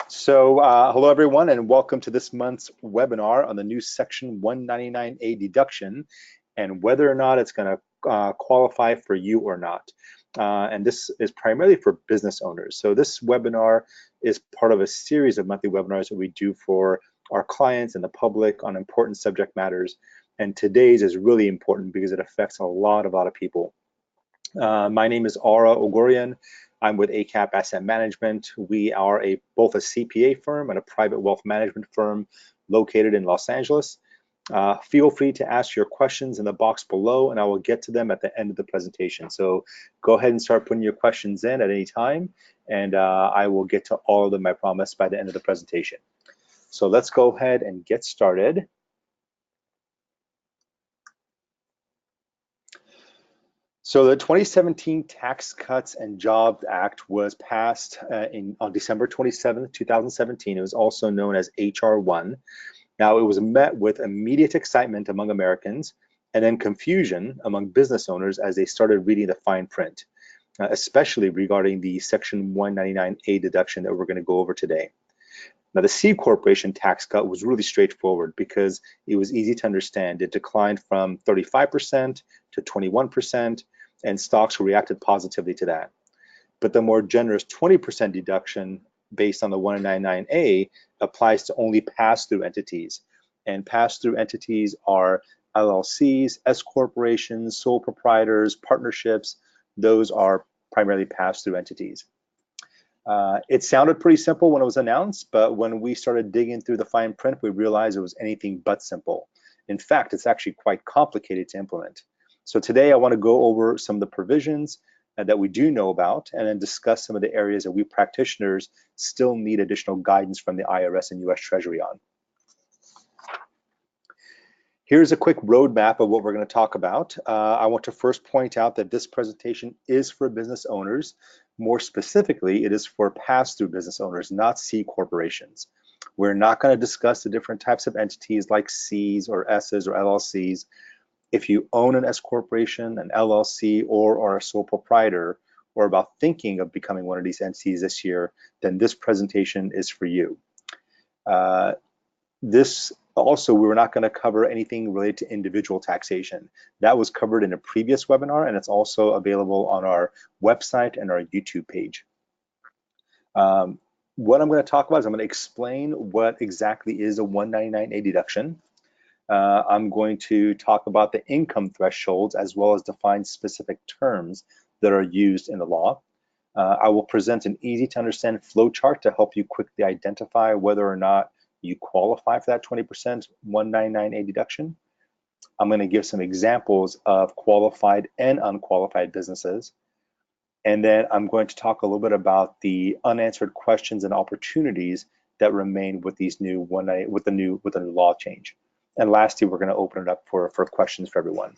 So hello everyone and welcome to this month's webinar on the new Section 199A deduction and whether or not it's going to qualify for you or not. And this is primarily for business owners. So this webinar is part of a series of monthly webinars that we do for our clients and the public on important subject matters. And today's is really important because it affects a lot of people. My name is Ara Oghoorian. I'm with ACap Asset Management. We are both a CPA firm and a private wealth management firm located in Los Angeles. Feel free to ask your questions in the box below and I will get to them at the end of the presentation. So go ahead and start putting your questions in at any time and I will get to all of them, I promise, by the end of the presentation. So let's go ahead and get started. So the 2017 Tax Cuts and Jobs Act was passed on December 27, 2017. It was also known as HR 1. Now, it was met with immediate excitement among Americans and then confusion among business owners as they started reading the fine print, especially regarding the Section 199A deduction that we're going to go over today. Now, the C Corporation tax cut was really straightforward because it was easy to understand. It declined from 35% to 21%, and stocks reacted positively to that. But the more generous 20% deduction based on the 199A applies to only pass-through entities. And pass-through entities are LLCs, S corporations, sole proprietors, partnerships. Those are primarily pass-through entities. It sounded pretty simple when it was announced, but when we started digging through the fine print, we realized it was anything but simple. In fact, it's actually quite complicated to implement. So today I want to go over some of the provisions that we do know about and then discuss some of the areas that we practitioners still need additional guidance from the IRS and US Treasury on. Here's a quick roadmap of what we're going to talk about. I want to first point out that this presentation is for business owners. More specifically, it is for pass-through business owners, not C corporations. We're not going to discuss the different types of entities like Cs or S's or LLCs. If you own an S corporation, an LLC, or are a sole proprietor, or about thinking of becoming one of these entities this year, then this presentation is for you. We were not going to cover anything related to individual taxation. That was covered in a previous webinar, and it's also available on our website and our YouTube page. What I'm going to talk about is I'm going to explain what exactly is a 199A deduction. I'm going to talk about the income thresholds as well as define specific terms that are used in the law. I will present an easy to understand flowchart to help you quickly identify whether or not you qualify for that 20% 199A deduction. I'm going to give some examples of qualified and unqualified businesses. And then I'm going to talk a little bit about the unanswered questions and opportunities that remain with these with the new law change. And lastly, we're going to open it up for questions for everyone.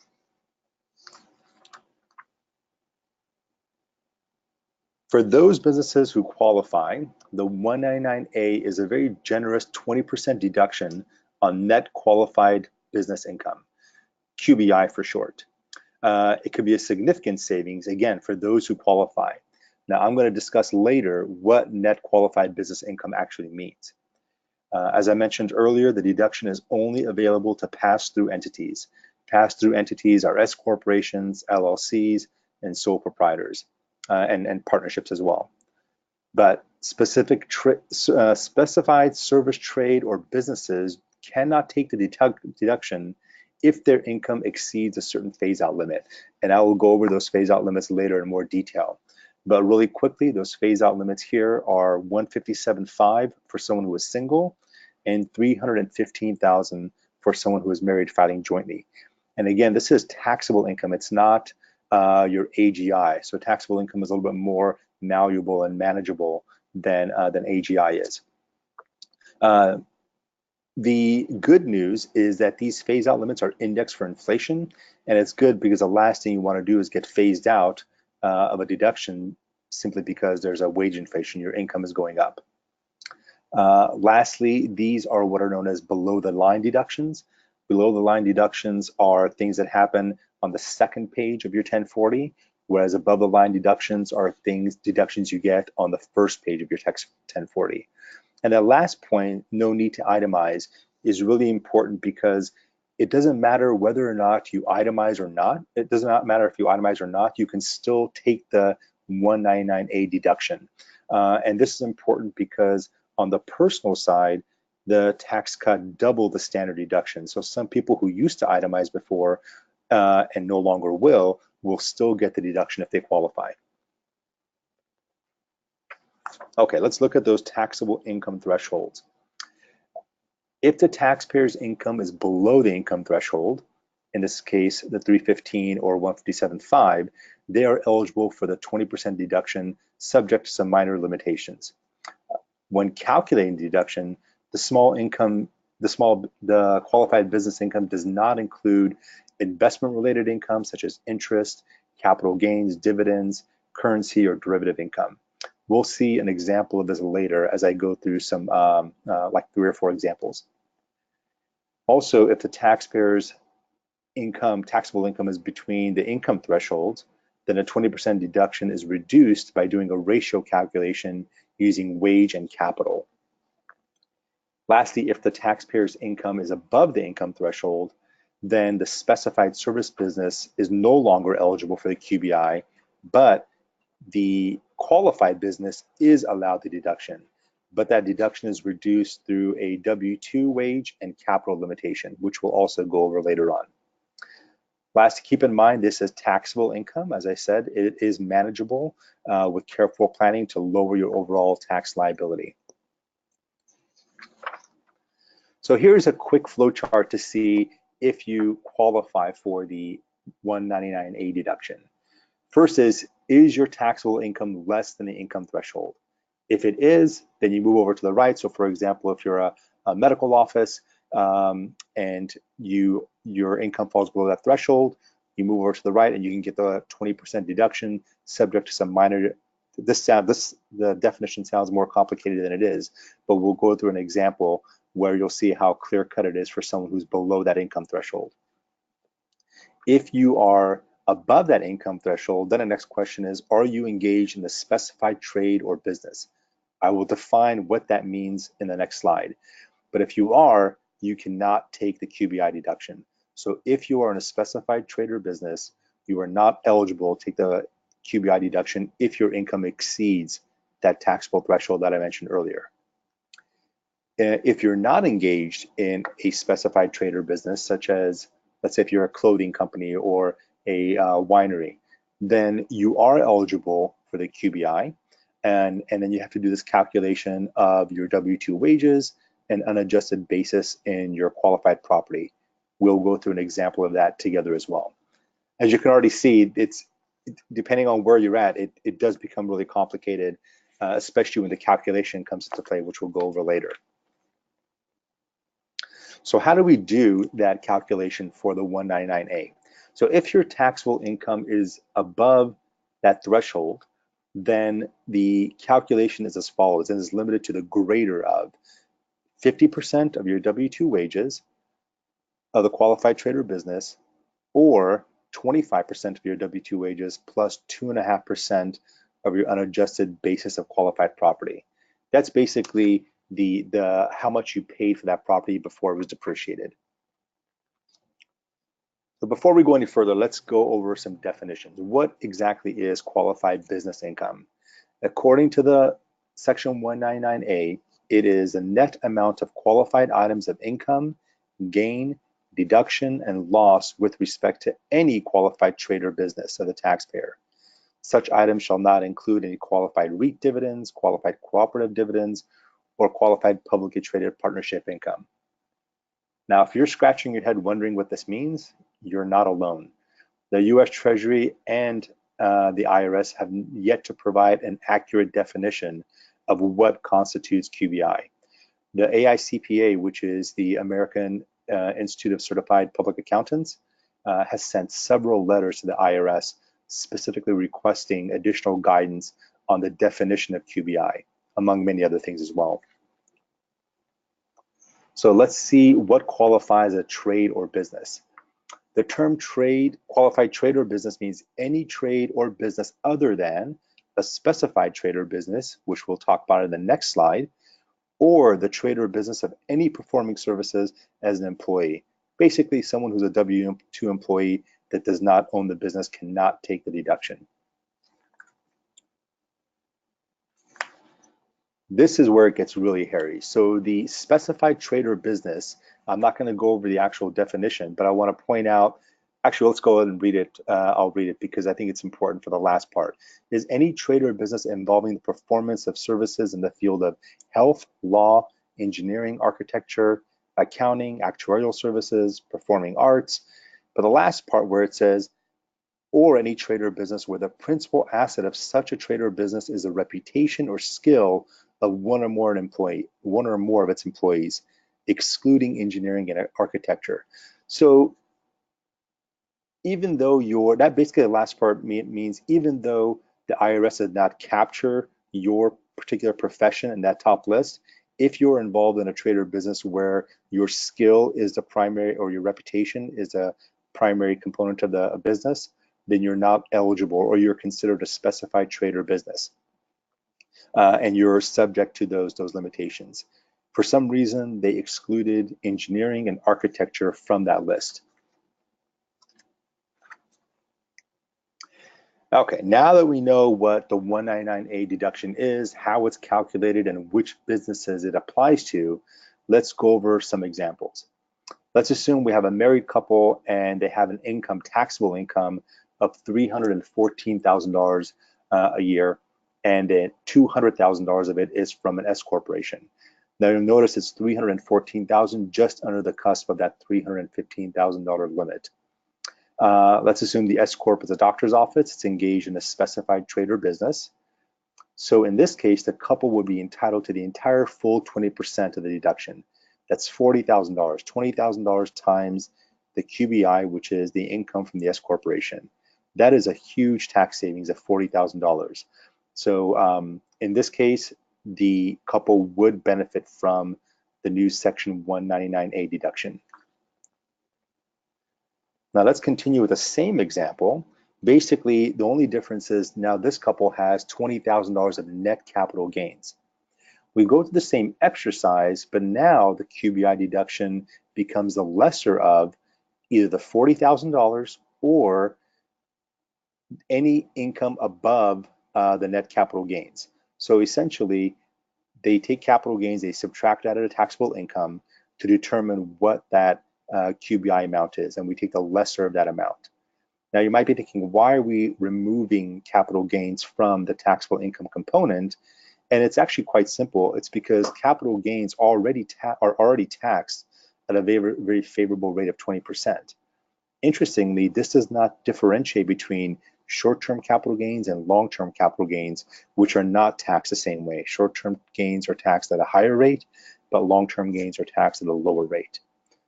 For those businesses who qualify, the 199A is a very generous 20% deduction on net qualified business income, QBI for short. It could be a significant savings, again, for those who qualify. Now, I'm going to discuss later what net qualified business income actually means. As I mentioned earlier, the deduction is only available to pass-through entities. Pass-through entities are S corporations, LLCs, and sole proprietors, and partnerships as well. But specified service trade or businesses cannot take the deduction if their income exceeds a certain phase-out limit. And I will go over those phase-out limits later in more detail. But really quickly, those phase-out limits here are $157,500 for someone who is single and $315,000 for someone who is married filing jointly. And again, this is taxable income. It's not your AGI. So taxable income is a little bit more malleable and manageable than AGI is. The good news is that these phase-out limits are indexed for inflation, and it's good because the last thing you want to do is get phased out of a deduction simply because there's a wage inflation, your income is going up. Lastly, these are what are known as below-the-line deductions. Below-the-line deductions are things that happen on the second page of your 1040 whereas above the line deductions are deductions you get on the first page of your Tax 1040. And that last point, no need to itemize, is really important because it doesn't matter whether or not you itemize or not. It does not matter if you itemize or not, you can still take the 199A deduction. And this is important because on the personal side, the tax cut doubled the standard deduction. So some people who used to itemize before and no longer will still get the deduction if they qualify. Okay, let's look at those taxable income thresholds. If the taxpayer's income is below the income threshold, in this case, the 315 or 157.5, they are eligible for the 20% deduction subject to some minor limitations. When calculating the deduction, the qualified business income does not include investment-related income such as interest, capital gains, dividends, currency, or derivative income. We'll see an example of this later as I go through some like 3 or 4 examples. Also, if the taxpayer's taxable income is between the income thresholds, then a 20% deduction is reduced by doing a ratio calculation using wage and capital. Lastly, if the taxpayer's income is above the income threshold, then the specified service business is no longer eligible for the QBI, but the qualified business is allowed the deduction, but that deduction is reduced through a W-2 wage and capital limitation, which we'll also go over later on. Last, keep in mind this is taxable income. As I said, it is manageable with careful planning to lower your overall tax liability. So here's a quick flow chart to see if you qualify for the 199A deduction. First is your taxable income less than the income threshold? If it is, then you move over to the right. So for example, if you're a medical office and your income falls below that threshold, you move over to the right and you can get the 20% deduction subject to some minor, the definition sounds more complicated than it is, but we'll go through an example where you'll see how clear-cut it is for someone who's below that income threshold. If you are above that income threshold, then the next question is, are you engaged in the specified trade or business? I will define what that means in the next slide. But if you are, you cannot take the QBI deduction. So if you are in a specified trade or business, you are not eligible to take the QBI deduction if your income exceeds that taxable threshold that I mentioned earlier. If you're not engaged in a specified trade or business, such as, let's say if you're a clothing company or a winery, then you are eligible for the QBI. And then you have to do this calculation of your W-2 wages and unadjusted basis in your qualified property. We'll go through an example of that together as well. As you can already see, it's depending on where you're at, it does become really complicated, especially when the calculation comes into play, which we'll go over later. So how do we do that calculation for the 199A? So if your taxable income is above that threshold, then the calculation is as follows, and is limited to the greater of 50% of your W-2 wages of the qualified trade or business, or 25% of your W-2 wages plus 2.5% of your unadjusted basis of qualified property. That's basically the how much you paid for that property before it was depreciated. So before we go any further, let's go over some definitions. What exactly is qualified business income? According to the section 199A, it is a net amount of qualified items of income, gain, deduction, and loss with respect to any qualified trade or business of the taxpayer. Such items shall not include any qualified REIT dividends, qualified cooperative dividends, or qualified publicly traded partnership income. Now, if you're scratching your head wondering what this means, you're not alone. The US Treasury and the IRS have yet to provide an accurate definition of what constitutes QBI. The AICPA, which is the American Institute of Certified Public Accountants, has sent several letters to the IRS specifically requesting additional guidance on the definition of QBI, among many other things as well. So let's see what qualifies a trade or business. The term qualified trade or business means any trade or business other than a specified trade or business, which we'll talk about in the next slide, or the trade or business of any performing services as an employee. Basically, someone who's a W-2 employee that does not own the business cannot take the deduction. This is where it gets really hairy. So the specified trade or business, I'm not going to go over the actual definition, but I want to point out, actually, let's go ahead and read it. I'll read it because I think it's important for the last part. Is any trade or business involving the performance of services in the field of health, law, engineering, architecture, accounting, actuarial services, performing arts. But the last part where it says, or any trade or business where the principal asset of such a trade or business is the reputation or skill of one or more of its employees, excluding engineering and architecture. So even though that basically the last part means even though the IRS did not capture your particular profession in that top list, if you're involved in a trade or business where your skill is the primary or your reputation is a primary component of the business, then you're not eligible or you're considered a specified trade or business. And you're subject to those limitations. For some reason, they excluded engineering and architecture from that list. Okay, now that we know what the 199A deduction is, how it's calculated, and which businesses it applies to, let's go over some examples. Let's assume we have a married couple and they have an taxable income of $314,000 a year, and then $200,000 of it is from an S corporation. Now you'll notice it's $314,000, just under the cusp of that $315,000 limit. Let's assume the S corp is a doctor's office. It's engaged in a specified trade or business. So in this case, the couple would be entitled to the entire full 20% of the deduction. That's $40,000, $20,000 times the QBI, which is the income from the S corporation. That is a huge tax savings of $40,000. So in this case, the couple would benefit from the new Section 199A deduction. Now let's continue with the same example. Basically, the only difference is now this couple has $20,000 of net capital gains. We go through the same exercise, but now the QBI deduction becomes the lesser of either the $40,000 or any income above the net capital gains. So essentially, they take capital gains, they subtract out of the taxable income to determine what that QBI amount is, and we take the lesser of that amount. Now you might be thinking, why are we removing capital gains from the taxable income component? And it's actually quite simple. It's because capital gains are already taxed at a very favorable rate of 20%. Interestingly, this does not differentiate between short-term capital gains and long-term capital gains, which are not taxed the same way. Short-term gains are taxed at a higher rate, but long-term gains are taxed at a lower rate.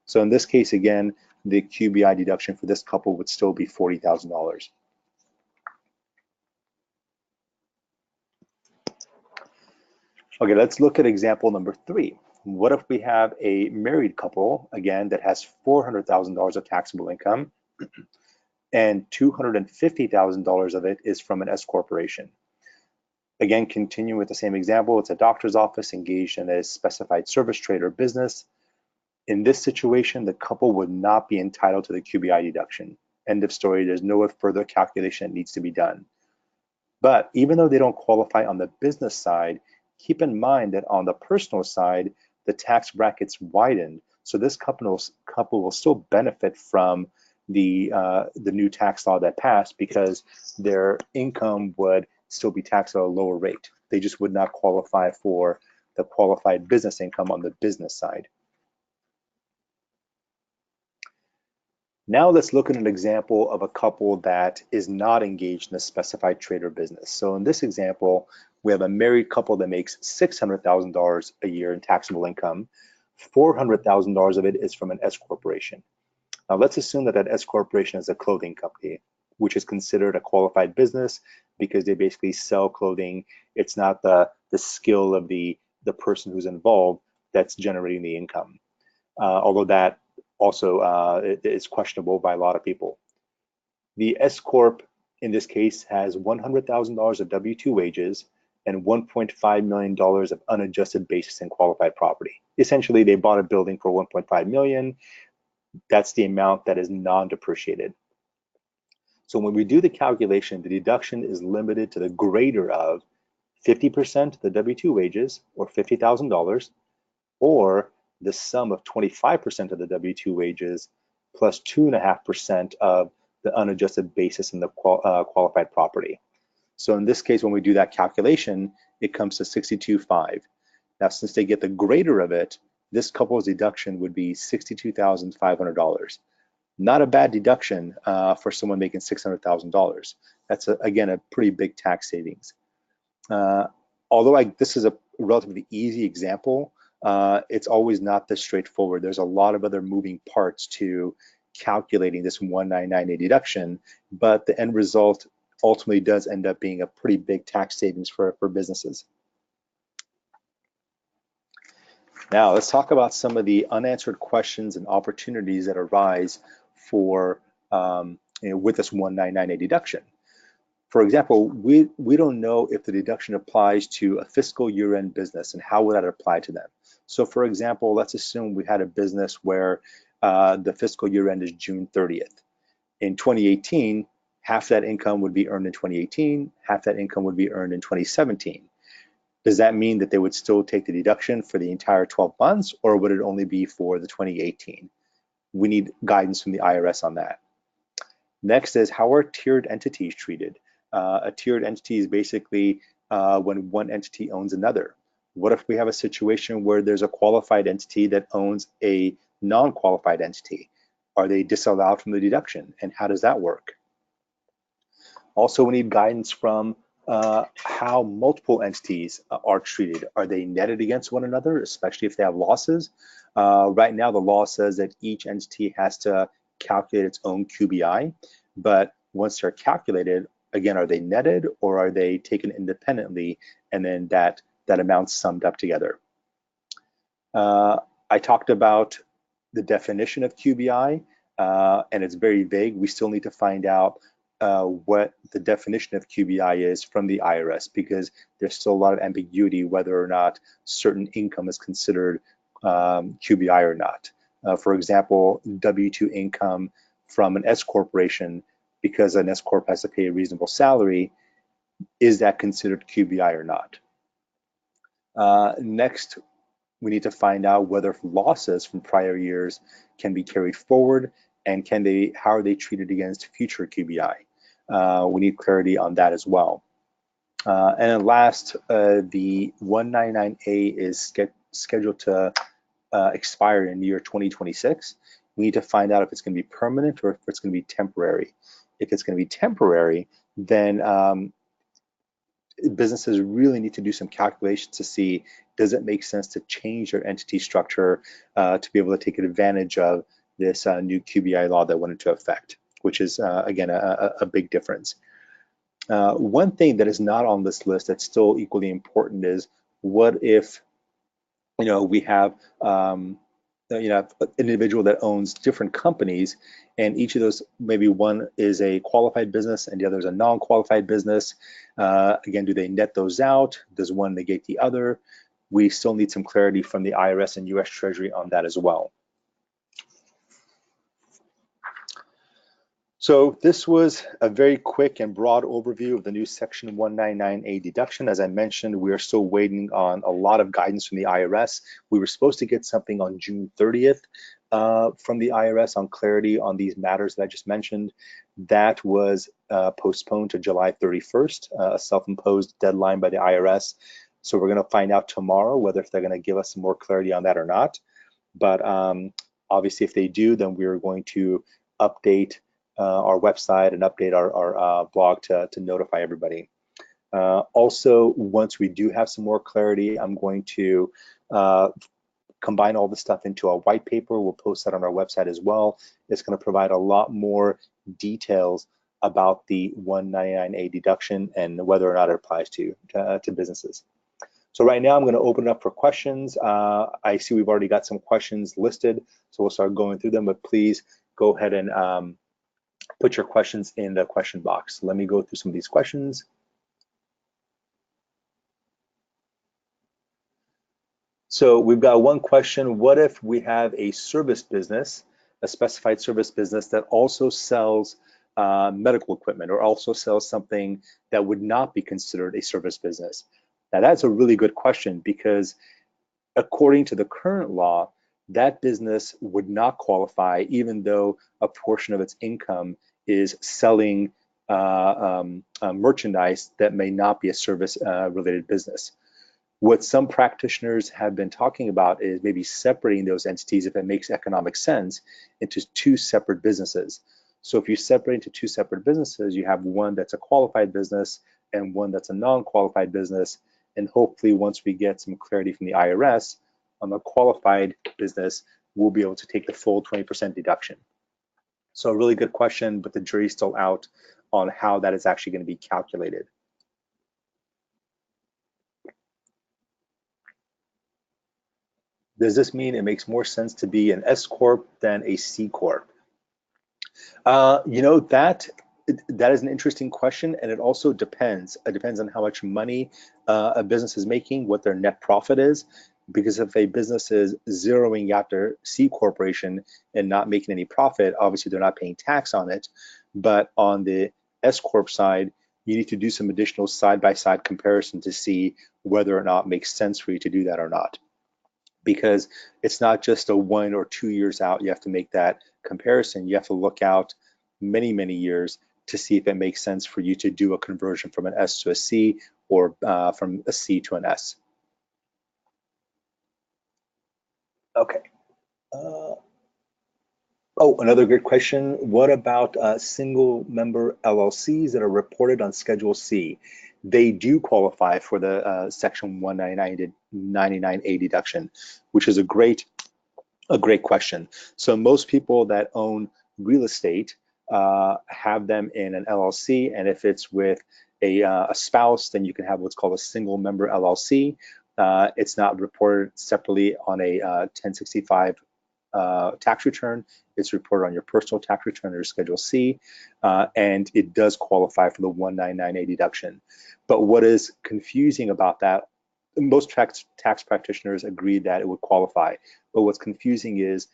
So in this case, again, the QBI deduction for this couple would still be $40,000. Okay, let's look at example number 3. What if we have a married couple, again, that has $400,000 of taxable income and $250,000 of it is from an S corporation? Again, continuing with the same example, it's a doctor's office engaged in a specified service trade or business. In this situation, the couple would not be entitled to the QBI deduction. End of story. There's no further calculation that needs to be done. But even though they don't qualify on the business side, keep in mind that on the personal side, the tax brackets widened. So this couple will still benefit from the new tax law that passed because their income would still be taxed at a lower rate. They just would not qualify for the qualified business income on the business side. Now let's look at an example of a couple that is not engaged in a specified trade or business. So in this example, we have a married couple that makes $600,000 a year in taxable income. $400,000 of it is from an S corporation. Now let's assume that S corporation is a clothing company, which is considered a qualified business because they basically sell clothing. It's not the skill of the person who's involved that's generating the income. Although that also is questionable by a lot of people. The S Corp in this case has $100,000 of W-2 wages and $1.5 million of unadjusted basis in qualified property. Essentially, they bought a building for $1.5 million. That's the amount that is non-depreciated. So when we do the calculation, the deduction is limited to the greater of 50% of the W-2 wages, or $50,000, or the sum of 25% of the W-2 wages plus 2.5% of the unadjusted basis in the qualified property. So in this case, when we do that calculation, it comes to 62.5. Now, since they get the greater of it, this couple's deduction would be $62,500. Not a bad deduction for someone making $600,000. That's, again, a pretty big tax savings. Although this is a relatively easy example, it's always not this straightforward. There's a lot of other moving parts to calculating this 199A deduction, but the end result ultimately does end up being a pretty big tax savings for businesses. Now let's talk about some of the unanswered questions and opportunities that arise for with this 199A deduction. For example, we don't know if the deduction applies to a fiscal year-end business and how would that apply to them. So for example, let's assume we had a business where the fiscal year-end is June 30th. In 2018, half that income would be earned in 2018, half that income would be earned in 2017. Does that mean that they would still take the deduction for the entire 12 months, or would it only be for the 2018? We need guidance from the IRS on that. Next is, how are tiered entities treated? A tiered entity is basically when one entity owns another. What if we have a situation where there's a qualified entity that owns a non-qualified entity? Are they disallowed from the deduction, and how does that work? Also, we need guidance from how multiple entities are treated. Are they netted against one another, especially if they have losses? Right now, the law says that each entity has to calculate its own QBI, but once they're calculated, again, are they netted or are they taken independently, and then that amount's summed up together? I talked about the definition of QBI, and it's very vague. We still need to find out what the definition of QBI is from the IRS, because there's still a lot of ambiguity whether or not certain income is considered QBI or not. For example, W-2 income from an S corporation, because an S corp has to pay a reasonable salary, is that considered QBI or not? Next, we need to find out whether losses from prior years can be carried forward, and how are they treated against future QBI? We need clarity on that as well. And then last, the 199A is scheduled to expire in the year 2026. We need to find out if it's going to be permanent or if it's going to be temporary. If it's going to be temporary, then businesses really need to do some calculations to see, does it make sense to change their entity structure to be able to take advantage of this new QBI law that went into effect, which is, again, a big difference. One thing that is not on this list that's still equally important is, what if we have an individual that owns different companies, and each of those, maybe one is a qualified business and the other is a non-qualified business. Again, do they net those out? Does one negate the other? We still need some clarity from the IRS and US Treasury on that as well. So this was a very quick and broad overview of the new Section 199A deduction. As I mentioned, we are still waiting on a lot of guidance from the IRS. We were supposed to get something on June 30th from the IRS on clarity on these matters that I just mentioned. That was postponed to July 31st, a self-imposed deadline by the IRS. So we're going to find out tomorrow whether if they're going to give us some more clarity on that or not. But obviously, if they do, then we are going to update our website and update our blog to notify everybody. Also, once we do have some more clarity, I'm going to combine all the stuff into a white paper. We'll post that on our website as well. It's going to provide a lot more details about the 199A deduction and whether or not it applies to businesses. So right now I'm going to open it up for questions. I see we've already got some questions listed, so we'll start going through them, but please go ahead and put your questions in the question box. Let me go through some of these questions. So we've got one question: what if we have a service business, a specified service business that also sells medical equipment or also sells something that would not be considered a service business? Now that's a really good question, because according to the current law, that business would not qualify even though a portion of its income is selling merchandise that may not be a service related business. What some practitioners have been talking about is maybe separating those entities, if it makes economic sense, into two separate businesses. So if you separate into two separate businesses, you have one that's a qualified business and one that's a non-qualified business. And hopefully once we get some clarity from the IRS on the qualified business, we'll be able to take the full 20% deduction. So a really good question, but the jury's still out on how that is actually going to be calculated. Does this mean it makes more sense to be an S Corp than a C Corp? You know, that is an interesting question, and it also depends. It depends on how much money a business is making, what their net profit is. Because if a business is zeroing out their C corporation and not making any profit, obviously they're not paying tax on it. But on the S Corp side, you need to do some additional side-by-side comparison to see whether or not it makes sense for you to do that or not. Because it's not just a 1 or 2 years out, you have to make that comparison. You have to look out many, many years to see if it makes sense for you to do a conversion from an S to a C or from a C to an S. Okay. Oh, another good question. What about single member LLCs that are reported on Schedule C? They do qualify for the Section 199A deduction, which is a great question. So most people that own real estate have them in an LLC, and if it's with a spouse, then you can have what's called a single member LLC. It's not reported separately on a 1065 tax return. It's reported on your personal tax return or Schedule C, and it does qualify for the 199A deduction. But what is confusing about that, most tax practitioners agree that it would qualify, but what's confusing is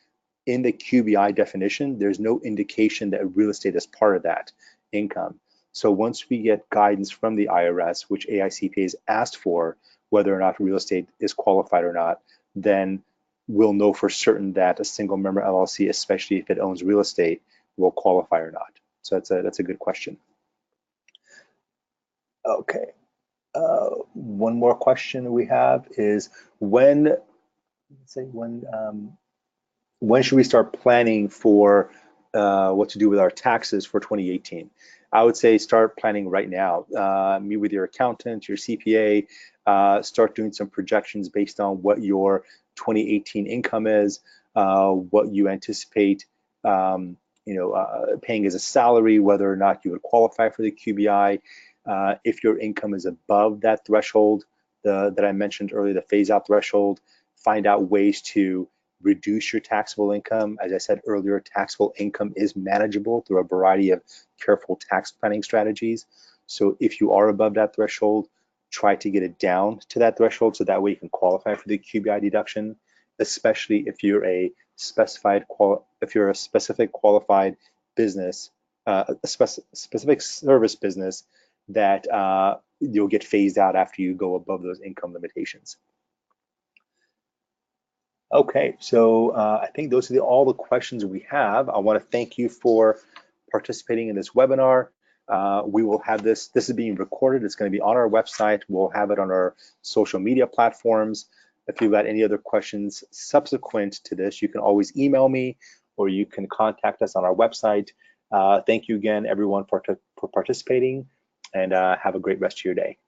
in the QBI definition, there's no indication that real estate is part of that income. So once we get guidance from the IRS, which AICPA has asked for, whether or not real estate is qualified or not, then we'll know for certain that a single member LLC, especially if it owns real estate, will qualify or not. So that's a good question. Okay. One more question we have is when should we start planning for what to do with our taxes for 2018? I would say start planning right now. Meet with your accountant, your CPA, start doing some projections based on what your 2018 income is, what you anticipate paying as a salary, whether or not you would qualify for the QBI. If your income is above that threshold that I mentioned earlier, the phase-out threshold, find out ways to reduce your taxable income. As I said earlier, taxable income is manageable through a variety of careful tax planning strategies. So if you are above that threshold, try to get it down to that threshold so that way you can qualify for the QBI deduction, especially if you're a specific qualified business, a specific service business that you'll get phased out after you go above those income limitations. Okay, so I think those are all the questions we have. I want to thank you for participating in this webinar. We will have this is being recorded. It's going to be on our website. We'll have it on our social media platforms. If you've got any other questions subsequent to this, you can always email me or you can contact us on our website. Thank you again, everyone, for participating, and have a great rest of your day.